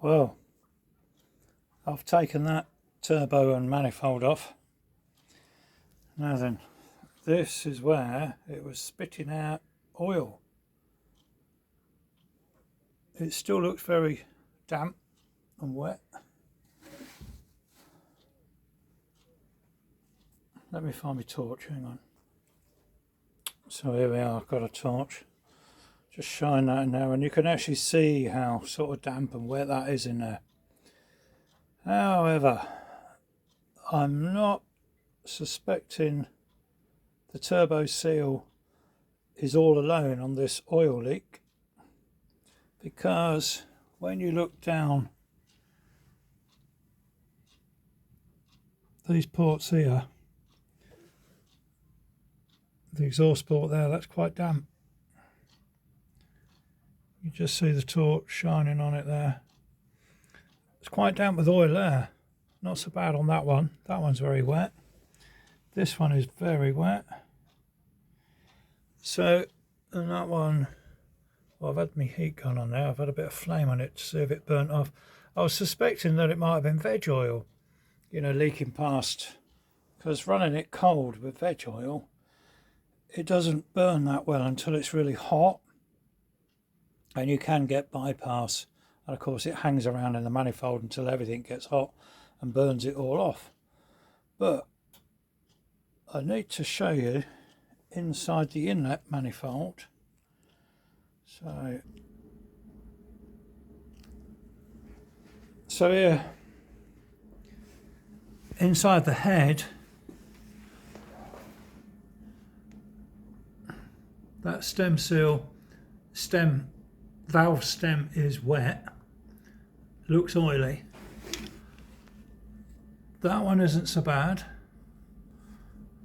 Well, I've taken that turbo and manifold off. Now then, this is where it was spitting out oil. It still looks very damp and wet. Let me find my torch, hang on. So here we are, I've got a torch. Just shine that in there and you can actually see how sort of damp and wet that is in there. However, I'm not suspecting the turbo seal is all alone on this oil leak, because when you look down these ports here, the exhaust port there, that's quite damp. You just see the torch shining on it there. It's quite damp with oil there. Not so bad on that one. That one's very wet. This one is very wet. So, and that one, well, I've had my heat gun on there. I've had a bit of flame on it to see if it burnt off. I was suspecting that it might have been veg oil, you know, leaking past, because running it cold with veg oil, it doesn't burn that well until it's really hot, and you can get bypass, and of course it hangs around in the manifold until everything gets hot and burns it all off. But I need to show you inside the inlet manifold. So here, inside the head, that valve stem is wet, looks oily. That one isn't so bad,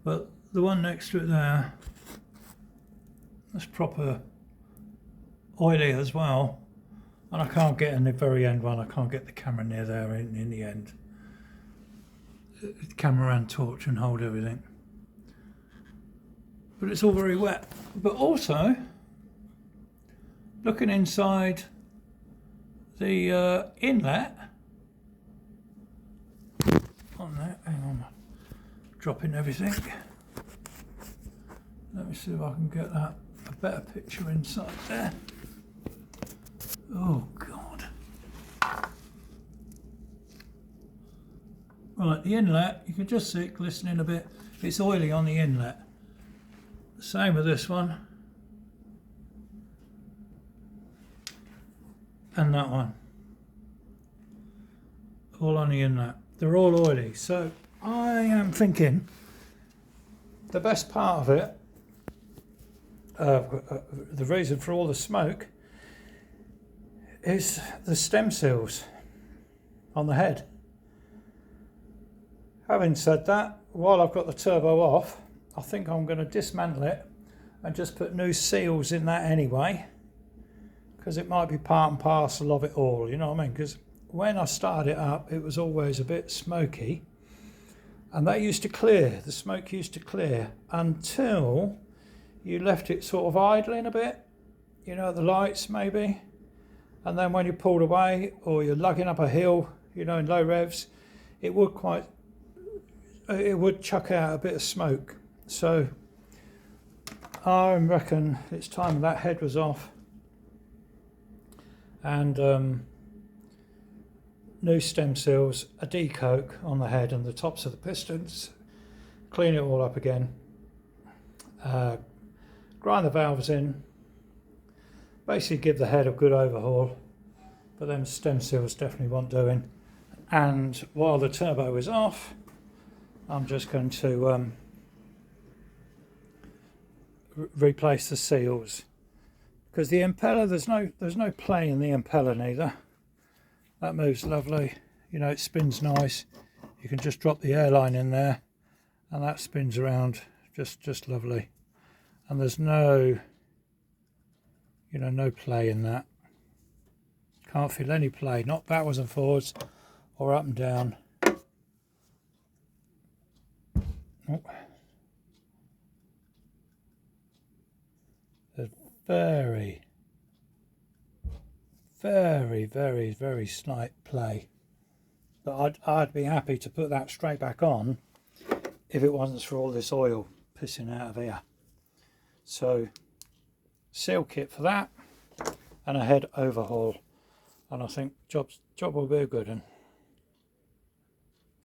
but the one next to it there, that's proper oily as well. And I can't get in the very end one, I can't get the camera near there in the end. The camera and torch and hold everything. But it's all very wet. But also, looking inside the inlet, on there, hang on, dropping everything. Let me see if I can get a better picture inside there. Oh God. Right, the inlet, you can just see it glistening a bit. It's oily on the inlet. Same with this one. And that one. All on the inlet. They're all oily. So I am thinking the best part of it, the reason for all the smoke, is the stem seals on the head. Having said that, while I've got the turbo off, I think I'm going to dismantle it and just put new seals in that anyway, because it might be part and parcel of it all, you know what I mean? Because when I started it up, it was always a bit smoky, and that used to clear, the smoke used to clear until you left it sort of idling a bit, you know, the lights maybe, and then when you pulled away or you're lugging up a hill, you know, in low revs, it would chuck out a bit of smoke. So I reckon it's time that head was off, and new stem seals, a decoke on the head and the tops of the pistons, clean it all up again, grind the valves in, basically give the head a good overhaul, but them stem seals definitely want doing. And while the turbo is off, I'm just going to replace the seals, because the impeller, there's no play in the impeller neither. That moves lovely, you know, it spins nice. You can just drop the airline in there and that spins around just lovely, and there's no, you know, no play in that. Can't feel any play, not backwards and forwards or up and down. Oh. There's very, very, very, very slight play. But I'd be happy to put that straight back on if it wasn't for all this oil pissing out of here. So seal kit for that and a head overhaul, and I think job will be a good one.